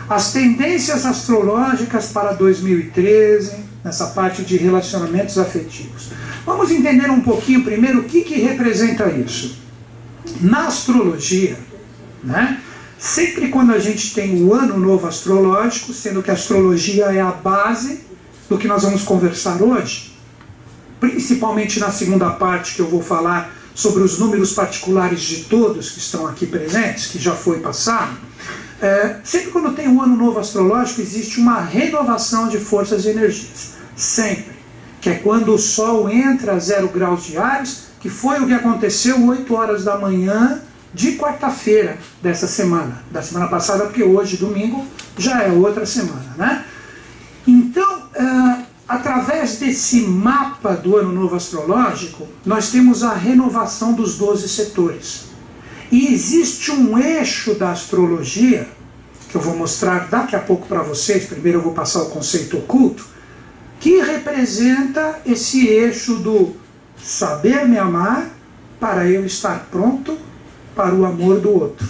as tendências astrológicas para 2013, nessa parte de relacionamentos afetivos. Vamos entender um pouquinho primeiro o que representa isso. Na astrologia, né, sempre quando a gente tem o ano novo astrológico, sendo que a astrologia é a base do que nós vamos conversar hoje, principalmente na segunda parte que eu vou falar sobre os números particulares de todos que estão aqui presentes, que já foi passado, sempre quando tem um ano novo astrológico existe uma renovação de forças e energias, sempre, que é quando o Sol entra a 0 graus de Áries, que foi o que aconteceu 8 horas da manhã de quarta-feira dessa semana, da semana passada, porque hoje, domingo, já é outra semana, né? Então, através desse mapa do ano novo astrológico, nós temos a renovação dos 12 setores. E existe um eixo da astrologia, que eu vou mostrar daqui a pouco para vocês, primeiro eu vou passar o conceito oculto, que representa esse eixo do saber me amar para eu estar pronto para o amor do outro.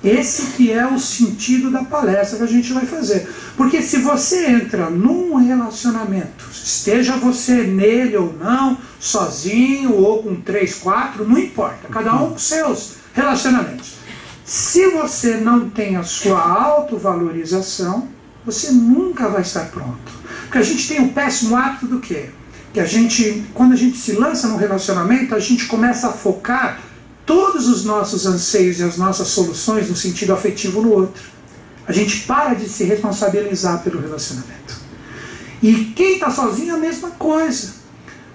Esse que é o sentido da palestra que a gente vai fazer. Porque se você entra num relacionamento, esteja você nele ou não, sozinho ou com 3, 4, não importa, cada um com seus relacionamentos. Se você não tem a sua autovalorização, você nunca vai estar pronto. Porque a gente tem o péssimo hábito do quê? Que a gente, quando a gente se lança num relacionamento, a gente começa a focar todos os nossos anseios e as nossas soluções no sentido afetivo no outro. A gente para de se responsabilizar pelo relacionamento. E quem está sozinho é a mesma coisa.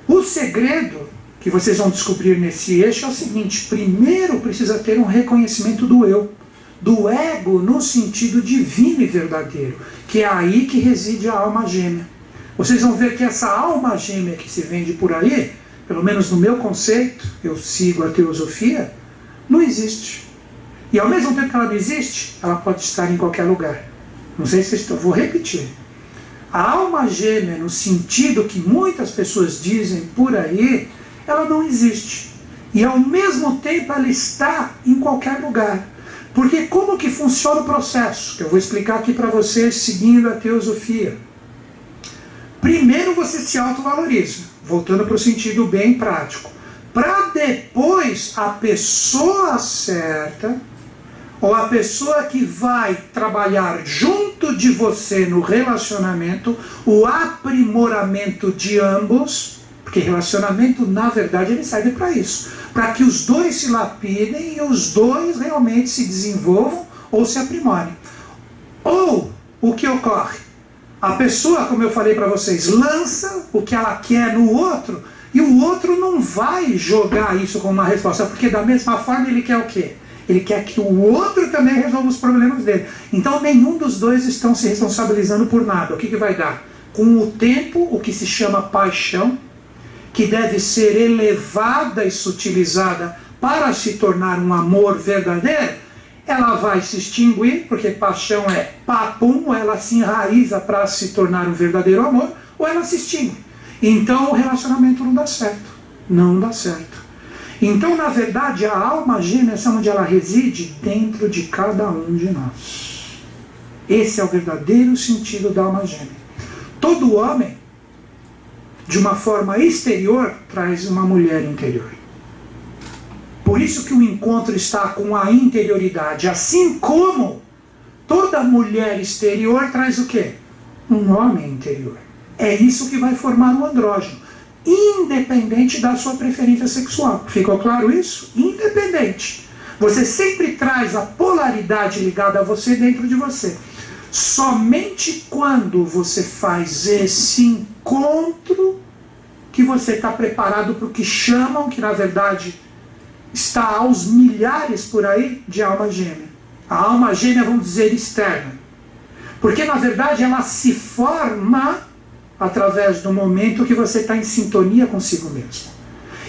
O segredo que vocês vão descobrir nesse eixo é o seguinte: primeiro precisa ter um reconhecimento do eu, do ego no sentido divino e verdadeiro, que é aí que reside a alma gêmea. Vocês vão ver que essa alma gêmea que se vende por aí, pelo menos no meu conceito, eu sigo a teosofia, não existe. E ao mesmo tempo que ela não existe, ela pode estar em qualquer lugar. Não sei se eu vou repetir. A alma gêmea, no sentido que muitas pessoas dizem por aí, ela não existe. E ao mesmo tempo ela está em qualquer lugar. Porque como que funciona o processo? Que eu vou explicar aqui para vocês seguindo a teosofia. Primeiro você se autovaloriza, voltando para o sentido bem prático, para depois a pessoa certa, ou a pessoa que vai trabalhar junto de você no relacionamento, o aprimoramento de ambos, porque relacionamento, na verdade, ele serve para isso, para que os dois se lapidem e os dois realmente se desenvolvam ou se aprimorem. Ou, o que ocorre? A pessoa, como eu falei para vocês, lança o que ela quer no outro, e o outro não vai jogar isso como uma resposta, porque da mesma forma ele quer o quê? Ele quer que o outro também resolva os problemas dele. Então nenhum dos dois estão se responsabilizando por nada. O que vai dar? Com o tempo, o que se chama paixão, que deve ser elevada e sutilizada para se tornar um amor verdadeiro, ela vai se extinguir, porque paixão é papum, ela se enraiza para se tornar um verdadeiro amor, ou ela se extingue. Então o relacionamento não dá certo. Não dá certo. Então, na verdade, a alma gêmea é onde ela reside dentro de cada um de nós. Esse é o verdadeiro sentido da alma gêmea. Todo homem, de uma forma exterior, traz uma mulher interior. Por isso que o encontro está com a interioridade. Assim como toda mulher exterior traz o quê? Um homem interior. É isso que vai formar o andrógeno, independente da sua preferência sexual. Ficou claro isso? Independente. Você sempre traz a polaridade ligada a você dentro de você. Somente quando você faz esse encontro que você está preparado para o que chamam, que na verdade está aos milhares por aí, de alma gêmea. A alma gêmea, vamos dizer, externa. Porque na verdade ela se forma através do momento que você está em sintonia consigo mesmo.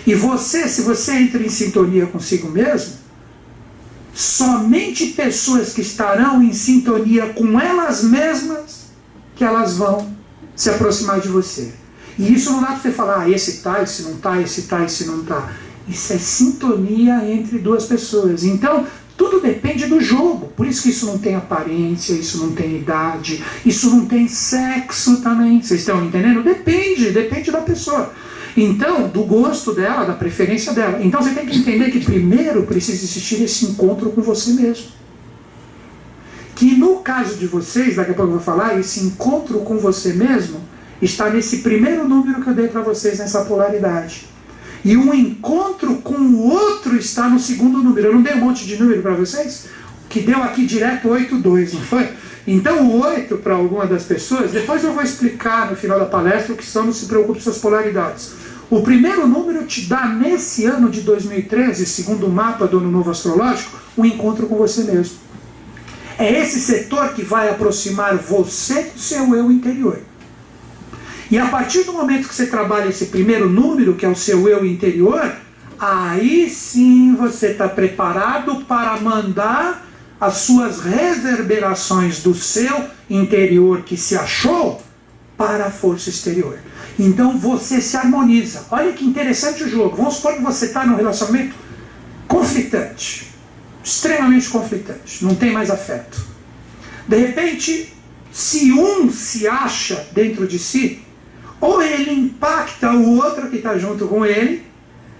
E você, se você entra em sintonia consigo mesmo, somente pessoas que estarão em sintonia com elas mesmas, que elas vão se aproximar de você. E isso não dá para você falar, esse tá, esse não tá, esse tá, esse não tá. Isso é sintonia entre duas pessoas. Então, Tudo depende do jogo. Por isso que isso não tem aparência, isso não tem idade, isso não tem sexo também. Vocês estão entendendo? Depende da pessoa. Então, do gosto dela, da preferência dela. Então você tem que entender que primeiro precisa existir esse encontro com você mesmo. Que no caso de vocês, daqui a pouco eu vou falar, esse encontro com você mesmo está nesse primeiro número que eu dei para vocês nessa polaridade. E um encontro com o outro está no segundo número. Eu não dei um monte de número para vocês? Que deu aqui direto 8,2, não foi? Então o 8 para alguma das pessoas, depois eu vou explicar no final da palestra o que são, não se preocupe com suas polaridades. O primeiro número te dá nesse ano de 2013, segundo o mapa do Ano Novo Astrológico, um encontro com você mesmo. É esse setor que vai aproximar você do seu eu interior. E a partir do momento que você trabalha esse primeiro número, que é o seu eu interior, aí sim você está preparado para mandar as suas reverberações do seu interior que se achou para a força exterior. Então você se harmoniza. Olha que interessante o jogo. Vamos supor que você está num relacionamento conflitante, extremamente conflitante, não tem mais afeto. De repente, se um se acha dentro de si, ou ele impacta o outro que está junto com ele,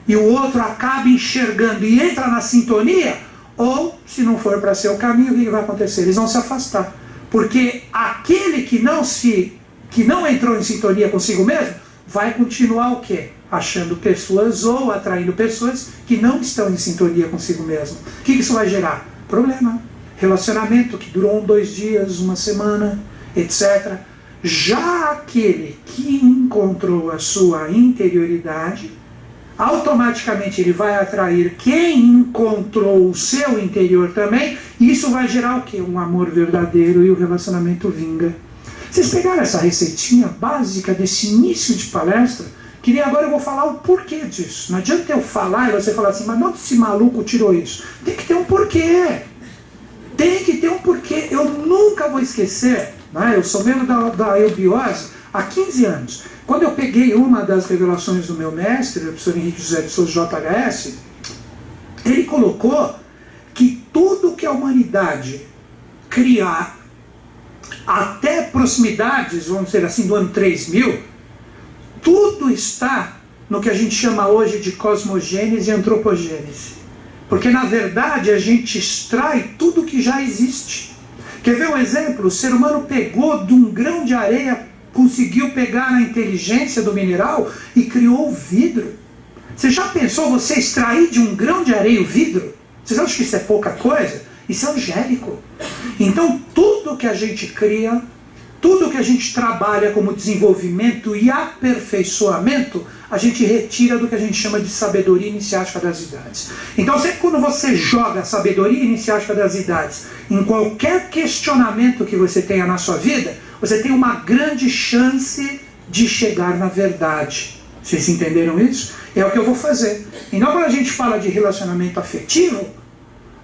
e o outro acaba enxergando e entra na sintonia, ou, se não for para ser o caminho, o que vai acontecer? Eles vão se afastar. Porque aquele que não entrou em sintonia consigo mesmo, vai continuar o quê? Achando pessoas ou atraindo pessoas que não estão em sintonia consigo mesmo. O que isso vai gerar? Problema. Relacionamento que durou 2 dias, 1 semana, etc. Já aquele que encontrou a sua interioridade, automaticamente ele vai atrair quem encontrou o seu interior também, e isso vai gerar o quê? Um amor verdadeiro, e o relacionamento vinga. Vocês pegaram essa receitinha básica desse início de palestra, que nem agora eu vou falar o porquê disso. Não adianta eu falar e você falar assim, mas não, esse maluco tirou isso. Tem que ter um porquê. Tem que ter um porquê. Eu nunca vou esquecer, né? Eu sou membro da eubiose há 15 anos. Quando eu peguei uma das revelações do meu mestre, o professor Henrique José de Souza JHS, ele colocou que tudo que a humanidade criar até proximidades, vamos dizer assim, do ano 3000, tudo está no que a gente chama hoje de cosmogênese e antropogênese. Porque, na verdade, a gente extrai tudo que já existe. Quer ver um exemplo? O ser humano pegou de um grão de areia, conseguiu pegar a inteligência do mineral e criou o vidro. Você já pensou você extrair de um grão de areia o vidro? Vocês acham que isso é pouca coisa? Isso é angélico. Então, tudo que a gente cria, tudo que a gente trabalha como desenvolvimento e aperfeiçoamento, a gente retira do que a gente chama de sabedoria iniciática das idades. Então, sempre quando você joga a sabedoria iniciática das idades em qualquer questionamento que você tenha na sua vida, você tem uma grande chance de chegar na verdade. Vocês entenderam isso? É o que eu vou fazer. Então, quando a gente fala de relacionamento afetivo,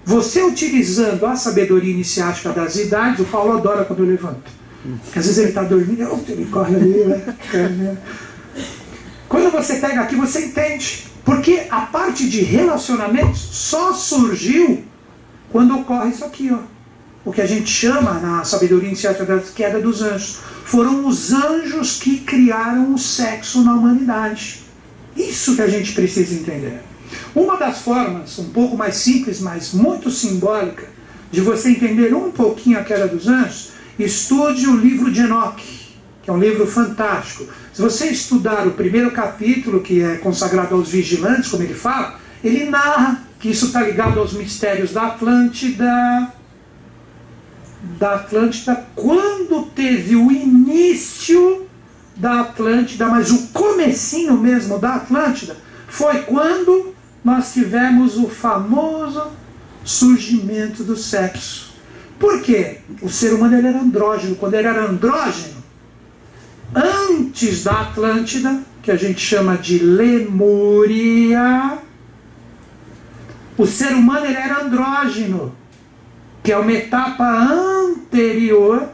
você utilizando a sabedoria iniciática das idades, o Paulo adora quando eu levanto. Porque às vezes ele está dormindo, ele corre ali, né? Quando você pega aqui, você entende. Porque a parte de relacionamentos só surgiu quando ocorre isso aqui, ó. O que a gente chama na sabedoria iniciática da queda dos anjos. Foram os anjos que criaram o sexo na humanidade. Isso que a gente precisa entender. Uma das formas, um pouco mais simples, mas muito simbólica, de você entender um pouquinho a queda dos anjos, estude o livro de Enoque, que é um livro fantástico. Se você estudar o primeiro capítulo, que é consagrado aos vigilantes, como ele fala, ele narra que isso está ligado aos mistérios da Atlântida, quando teve o início da Atlântida, mas o comecinho mesmo da Atlântida, foi quando nós tivemos o famoso surgimento do sexo. Por quê? O ser humano ele era andrógeno. Quando ele era andrógeno, antes da Atlântida, que a gente chama de Lemúria, o ser humano ele era andrógeno, que é uma etapa anterior.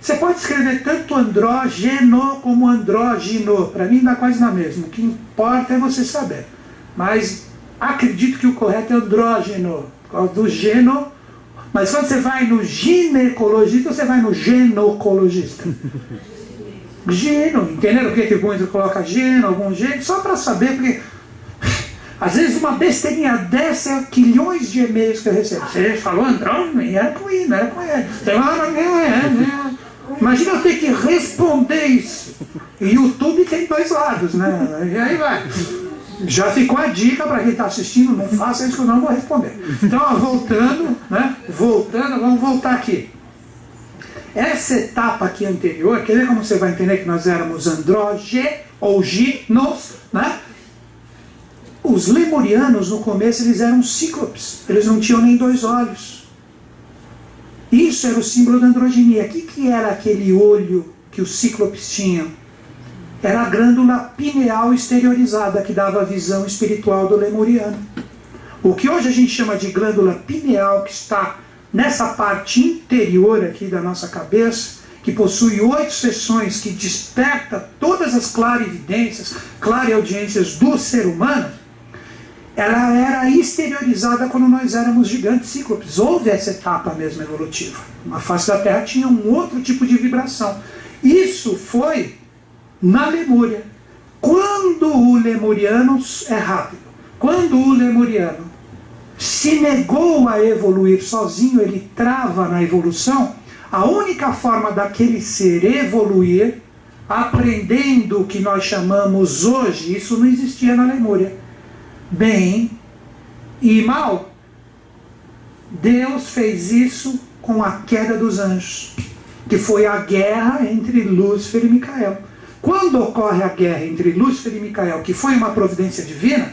Você pode escrever tanto andrógeno como andrógeno. Para mim dá quase na mesma. O que importa é você saber. Mas acredito que o correto é andrógeno, do geno. Mas quando você vai no ginecologista, você vai no genocologista. Geno, entenderam por que muitos colocam geno, algum geno? Só para saber, porque às vezes uma besteirinha dessa é quilhões de e-mails que eu recebo. Você falou Andrômeda, era com I, não era com E. Imagina eu ter que responder isso. E YouTube tem dois lados, né? E aí vai. Já ficou a dica para quem está assistindo, não faça isso que eu não vou responder. Então, ó, voltando, né? Vamos voltar aqui. Essa etapa aqui anterior, quer ver como você vai entender que nós éramos andrógenos, né? Os lemurianos, no começo, eles eram cíclopes. Eles não tinham nem 2 olhos. Isso era o símbolo da androginia. O que era aquele olho que os cíclopes tinham? Era a glândula pineal exteriorizada, que dava a visão espiritual do lemuriano. O que hoje a gente chama de glândula pineal, que está nessa parte interior aqui da nossa cabeça, que possui 8 seções, que desperta todas as clarividências, clareaudiências do ser humano, ela era exteriorizada quando nós éramos gigantes cíclopes. Houve essa etapa mesmo evolutiva. A face da Terra tinha um outro tipo de vibração. Isso foi na Lemúria. Quando o lemuriano é rápido, quando o lemuriano se negou a evoluir sozinho, ele trava na evolução. A única forma daquele ser evoluir, aprendendo o que nós chamamos hoje, isso não existia na Lemúria, bem e mal. Deus fez isso com a queda dos anjos, que foi a guerra entre Lúcifer e Micael. Quando ocorre a guerra entre Lúcifer e Micael, que foi uma providência divina,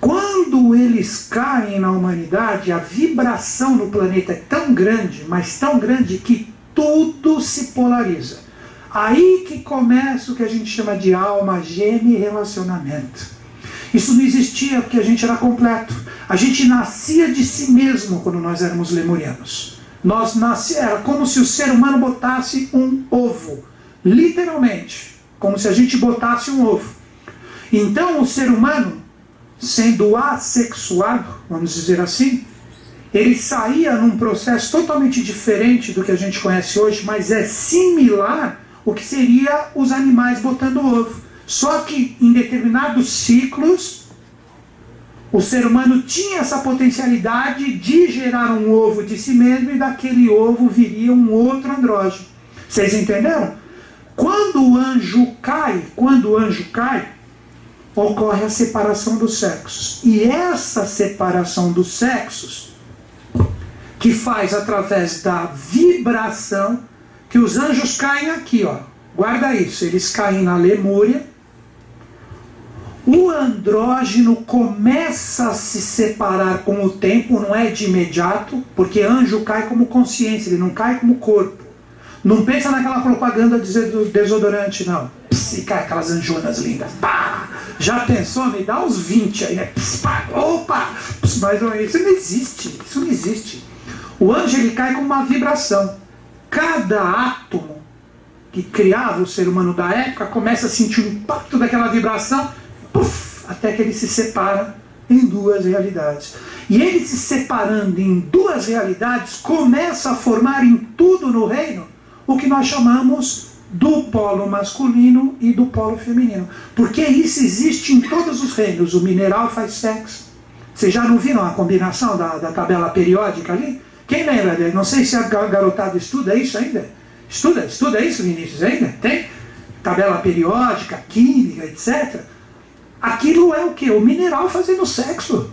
quando eles caem na humanidade, a vibração no planeta é tão grande, mas tão grande, que tudo se polariza. Aí que começa o que a gente chama de alma gêmea e relacionamento. Isso não existia porque a gente era completo. A gente nascia de si mesmo quando nós éramos lemurianos. Era como se o ser humano botasse um ovo, literalmente. Como se a gente botasse um ovo. Então o ser humano, sendo assexuado, vamos dizer assim, ele saía num processo totalmente diferente do que a gente conhece hoje, mas é similar ao que seria os animais botando ovo. Só que em determinados ciclos, o ser humano tinha essa potencialidade de gerar um ovo de si mesmo, e daquele ovo viria um outro andrógeno. Vocês entenderam? Quando o anjo cai, ocorre a separação dos sexos. E essa separação dos sexos, que faz através da vibração, que os anjos caem aqui, ó. Guarda isso, eles caem na Lemúria. O andrógeno começa a se separar com o tempo, não é de imediato, porque anjo cai como consciência, ele não cai como corpo. Não pensa naquela propaganda do desodorante, não. Pss, e cai aquelas anjonas lindas. Pá! Já pensou? Me dá uns 20 aí, né? Pss, pá, opa! Pss, mas isso não existe. Isso não existe. O anjo, ele cai com uma vibração. Cada átomo que criava o ser humano da época começa a sentir o impacto daquela vibração, puff, até que ele se separa em 2 realidades. E ele se separando em 2 realidades, começa a formar em tudo no reino o que nós chamamos do polo masculino e do polo feminino. Porque isso existe em todos os reinos. O mineral faz sexo. Vocês já não viram a combinação da tabela periódica ali? Quem lembra? Não sei se a garotada estuda isso ainda. Estuda isso, Vinícius, ainda? Tem? Tabela periódica, química, etc. Aquilo é o quê? O mineral fazendo sexo.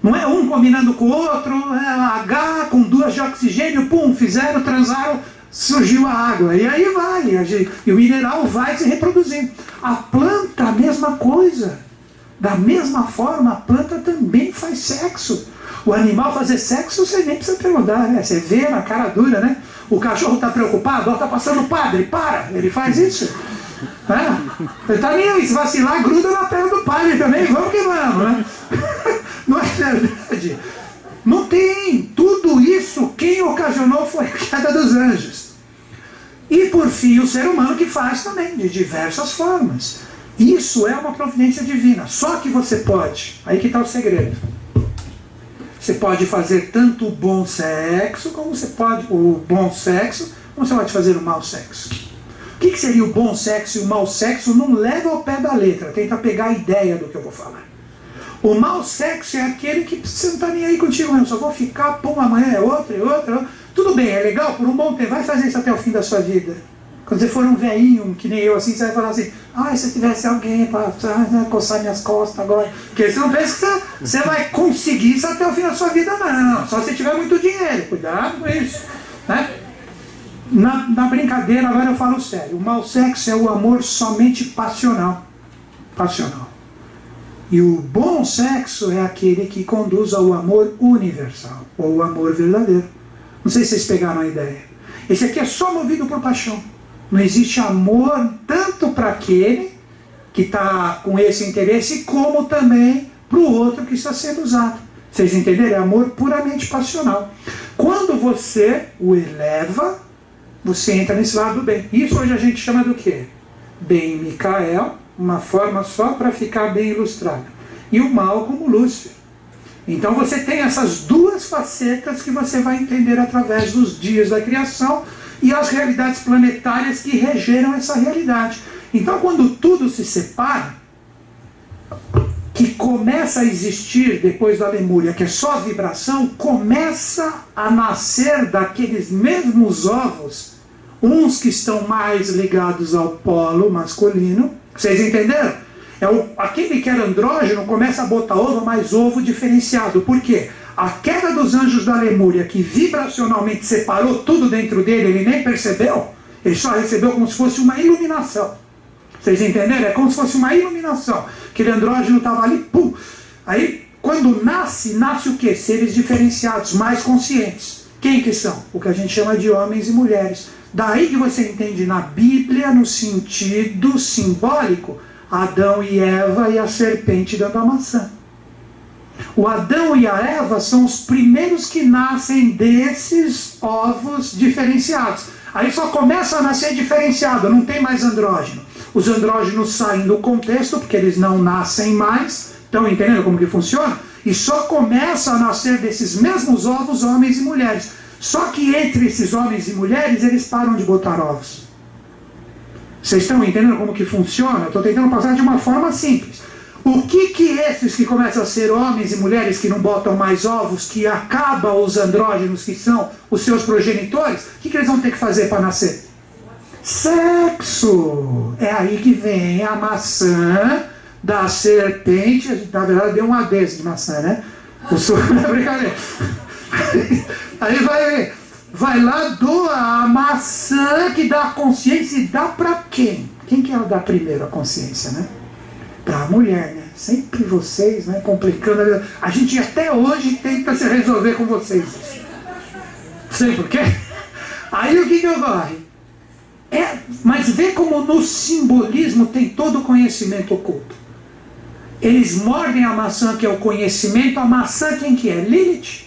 Não é um combinando com o outro, é H com 2 de oxigênio, pum, fizeram, transaram, surgiu a água. E aí vai, e o mineral vai se reproduzindo. A planta, a mesma coisa. Da mesma forma, a planta também faz sexo. O animal fazer sexo, você nem precisa perguntar, né? Você vê na cara dura, né? O cachorro está preocupado, ó, está passando o padre, para! Ele faz isso. Ele está nem aí, se vacilar, gruda na perna do padre também, vamos que vamos, né? Não é verdade? Não tem. Tudo isso, quem ocasionou foi a queda dos anjos. E por fim, o ser humano que faz também, de diversas formas. Isso é uma providência divina. Só que você pode, aí que está o segredo. Você pode fazer tanto o bom sexo, como você pode fazer o mau sexo. O que seria o bom sexo e o mau sexo? Não leva ao pé da letra, tenta pegar a ideia do que eu vou falar. O mau sexo é aquele que você não está nem aí contigo mesmo, só vou ficar, pum, amanhã é outro, e outro. Tudo bem, é legal por um bom tempo, vai fazer isso até o fim da sua vida. Quando você for um velhinho, que nem eu, assim, você vai falar assim, se eu tivesse alguém para coçar minhas costas agora. Porque você não pensa que você vai conseguir isso até o fim da sua vida, não. Só se tiver muito dinheiro, cuidado com isso, né? Na brincadeira, agora eu falo sério. O mau sexo é o amor somente passional. E o bom sexo é aquele que conduz ao amor universal, ou o amor verdadeiro. Não sei se vocês pegaram a ideia. Esse aqui é só movido por paixão. Não existe amor tanto para aquele que está com esse interesse, como também para o outro que está sendo usado. Vocês entenderam? É amor puramente passional. Quando você o eleva, você entra nesse lado do bem. Isso hoje a gente chama do quê? Bem Micael, uma forma só para ficar bem ilustrado. E o mal como Lúcifer. Então você tem essas duas facetas que você vai entender através dos dias da criação e as realidades planetárias que regeram essa realidade. Então quando tudo se separa, que começa a existir depois da Lemúria, que é só vibração, começa a nascer daqueles mesmos ovos, uns que estão mais ligados ao polo masculino. Vocês entenderam? Aquele que era andrógeno começa a botar ovo, mas ovo diferenciado. Por quê? A queda dos anjos da Lemúria, que vibracionalmente separou tudo dentro dele, ele nem percebeu, ele só recebeu como se fosse uma iluminação. Vocês entenderam? É como se fosse uma iluminação. Aquele andrógeno estava ali, pum. Aí, quando nasce o quê? Seres diferenciados, mais conscientes. Quem que são? O que a gente chama de homens e mulheres. Daí que você entende na Bíblia, no sentido simbólico, Adão e Eva e a serpente dando a maçã. O Adão e a Eva são os primeiros que nascem desses ovos diferenciados. Aí só começa a nascer diferenciado, não tem mais andrógeno. Os andrógenos saem do contexto, porque eles não nascem mais. Estão entendendo como que funciona? E só começa a nascer desses mesmos ovos, homens e mulheres. Só que entre esses homens e mulheres, eles param de botar ovos. Vocês estão entendendo como que funciona? Eu estou tentando passar de uma forma simples. O que esses que começam a ser homens e mulheres que não botam mais ovos, que acabam os andrógenos, que são os seus progenitores, o que eles vão ter que fazer para nascer? Sexo! É aí que vem a maçã da serpente. Na verdade deu uma vez de maçã, né? Brincadeira. Aí vai lá, doa a maçã que dá a consciência, e dá para quem? Quem que ela dá primeiro a consciência, né? Para a mulher, né? Sempre vocês, né? Complicando a vida. A gente até hoje tenta se resolver com vocês. Sei por quê? Aí o que ocorre? Mas vê como no simbolismo tem todo o conhecimento oculto. Eles mordem a maçã que é o conhecimento. A maçã quem que é? Lilith.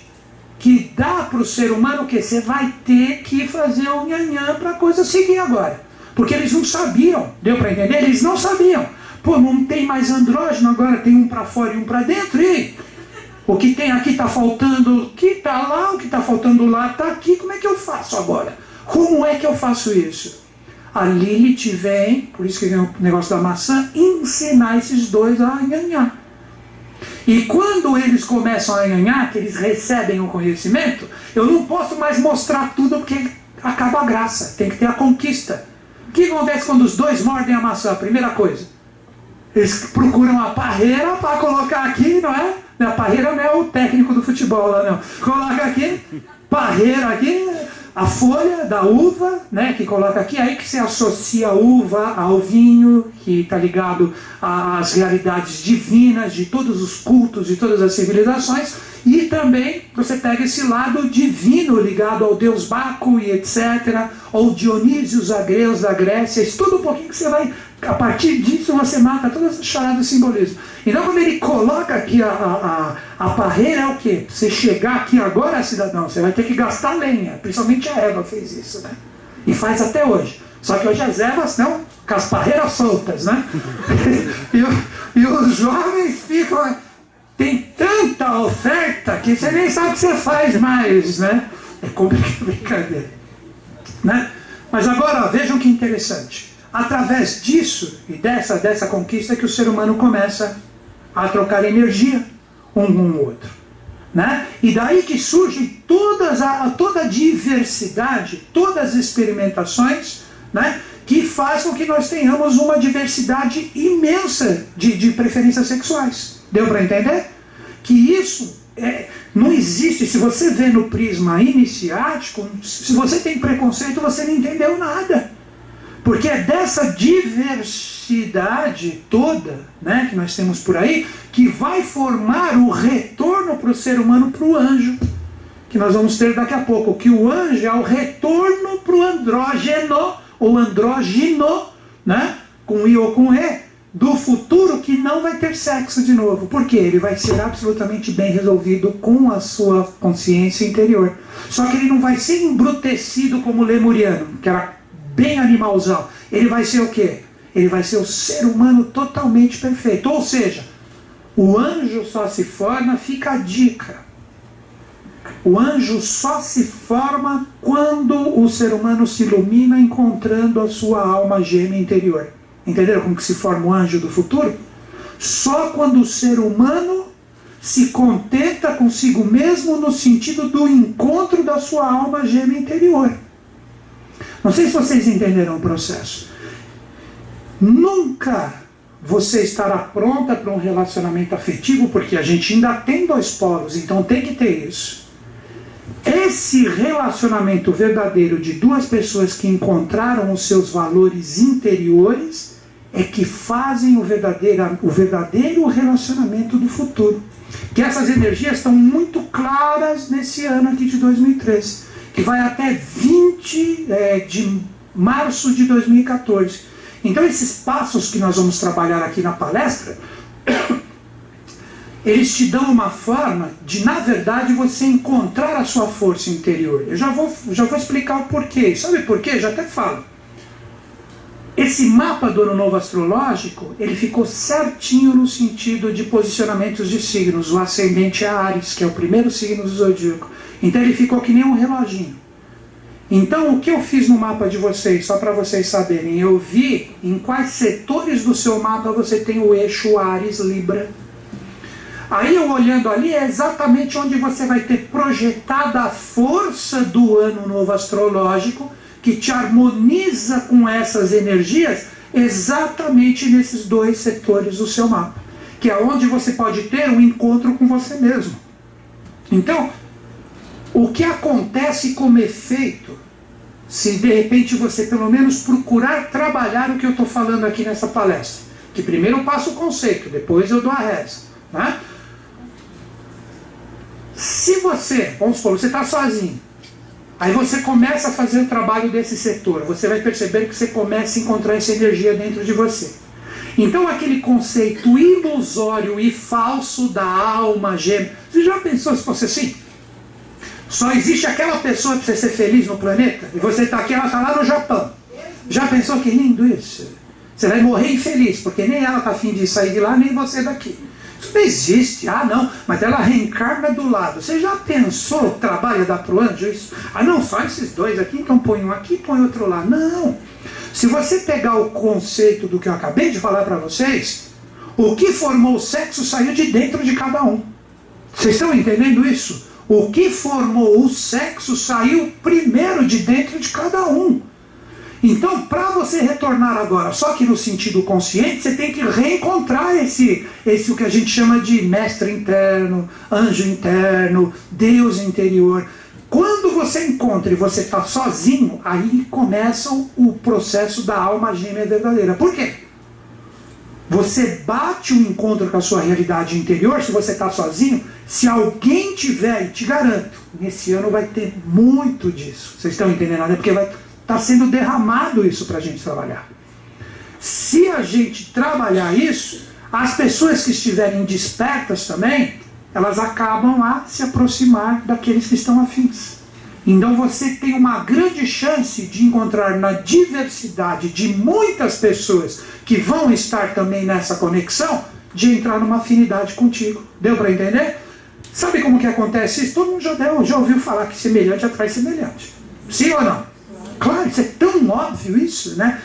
Que dá para o ser humano que você vai ter que fazer o nhanhã para a coisa seguir agora. Porque eles não sabiam. Deu para entender? Eles não sabiam. Pô, não tem mais andrógeno, agora tem um para fora e um para dentro. E o que tem aqui está faltando, o que está lá, o que está faltando lá está aqui. Como é que eu faço agora? Como é que eu faço isso? A Lilith vem, por isso que vem o negócio da maçã, ensinar esses dois a nhanhã. E quando eles começam a ganhar, que eles recebem o conhecimento, eu não posso mais mostrar tudo porque acaba a graça, tem que ter a conquista. O que acontece quando os dois mordem a maçã? A primeira coisa, eles procuram a parreira para colocar aqui, não é? A parreira não é o técnico do futebol lá, não. Coloca aqui, parreira aqui, a folha da uva, né, que coloca aqui, aí que se associa a uva ao vinho, que está ligado às realidades divinas de todos os cultos, de todas as civilizações, e também você pega esse lado divino ligado ao deus Baco e etc., ou Dionísio, os agreus da Grécia, estuda um pouquinho que você vai, a partir disso você mata toda essa charada do simbolismo. Então quando ele coloca aqui a parreira, é o quê? Você chegar aqui agora, cidadão, você vai ter que gastar lenha, principalmente a Eva fez isso, né? E faz até hoje. Só que hoje as Evas estão com as parreiras soltas, né? e os jovens ficam... Tem tanto tanta oferta que você nem sabe o que você faz mais, né? É complicado, brincadeira, né? Mas agora, ó, vejam que interessante. Através disso e dessa conquista que o ser humano começa a trocar energia um com o outro, né? E daí que surge toda a diversidade, todas as experimentações, né? Que faz com que nós tenhamos uma diversidade imensa de preferências sexuais. Deu para entender? Que isso não existe. Se você vê no prisma iniciático, se você tem preconceito, você não entendeu nada. Porque é dessa diversidade toda, né, que nós temos por aí, que vai formar o retorno para o ser humano, para o anjo, que nós vamos ter daqui a pouco. Que o anjo é o retorno para o andrógeno, ou andrógino, né, com I ou com E, do futuro, que não vai ter sexo de novo. Por quê? Ele vai ser absolutamente bem resolvido com a sua consciência interior. Só que ele não vai ser embrutecido como o lemuriano, que era bem animalzão. Ele vai ser o quê? Ele vai ser o ser humano totalmente perfeito. Ou seja, o anjo só se forma, fica a dica. O anjo só se forma quando o ser humano se ilumina encontrando a sua alma gêmea interior. Entenderam como que se forma o anjo do futuro? Só quando o ser humano se contenta consigo mesmo no sentido do encontro da sua alma gêmea interior. Não sei se vocês entenderam o processo. Nunca você estará pronta para um relacionamento afetivo, porque a gente ainda tem dois polos, então tem que ter isso. Esse relacionamento verdadeiro de duas pessoas que encontraram os seus valores interiores é que fazem o verdadeiro relacionamento do futuro. Que essas energias estão muito claras nesse ano aqui de 2013, que vai até 20 de março de 2014. Então esses passos que nós vamos trabalhar aqui na palestra, eles te dão uma forma de, na verdade, você encontrar a sua força interior. Eu já vou explicar o porquê. Sabe por quê? Já até falo. Esse mapa do ano novo astrológico, ele ficou certinho no sentido de posicionamentos de signos. O ascendente é Áries, que é o primeiro signo do zodíaco. Então ele ficou que nem um reloginho. Então o que eu fiz no mapa de vocês, só para vocês saberem, eu vi em quais setores do seu mapa você tem o eixo Áries-Libra. Aí eu olhando ali é exatamente onde você vai ter projetada a força do ano novo astrológico, que te harmoniza com essas energias, exatamente nesses dois setores do seu mapa, que é onde você pode ter um encontro com você mesmo. Então, o que acontece como efeito, se de repente você pelo menos procurar trabalhar o que eu estou falando aqui nessa palestra, que primeiro eu passo o conceito, depois eu dou a reza, né? Se você, vamos supor, você está sozinho, aí você começa a fazer o trabalho desse setor, você vai perceber que você começa a encontrar essa energia dentro de você. Então aquele conceito ilusório e falso da alma gêmea, você já pensou se fosse assim? Só existe aquela pessoa para você ser feliz no planeta, e você está aqui, ela está lá no Japão. Já pensou que lindo isso? Você vai morrer infeliz, porque nem ela está afim de sair de lá, nem você daqui. Isso não existe. Ah, não, mas ela reencarna do lado. Você já pensou o trabalho da pro anjo isso? Ah, não, só esses dois aqui, então põe um aqui e põe outro lá. Não. Se você pegar o conceito do que eu acabei de falar para vocês, o que formou o sexo saiu de dentro de cada um. Vocês estão entendendo isso? O que formou o sexo saiu primeiro de dentro de cada um. Então, para você retornar agora, só que no sentido consciente, você tem que reencontrar esse o que a gente chama de mestre interno, anjo interno, Deus interior. Quando você encontra e você está sozinho, aí começa o processo da alma gêmea verdadeira. Por quê? Você bate um encontro com a sua realidade interior, se você está sozinho, se alguém tiver, e te garanto, nesse ano vai ter muito disso. Vocês estão entendendo? É porque está sendo derramado isso para a gente trabalhar. Se a gente trabalhar isso, as pessoas que estiverem despertas também, elas acabam a se aproximar daqueles que estão afins. Então você tem uma grande chance de encontrar na diversidade de muitas pessoas que vão estar também nessa conexão, de entrar numa afinidade contigo. Deu para entender? Sabe como que acontece isso? Todo mundo já ouviu falar que semelhante atrai semelhante. Sim ou não? Claro, isso é tão óbvio isso, né?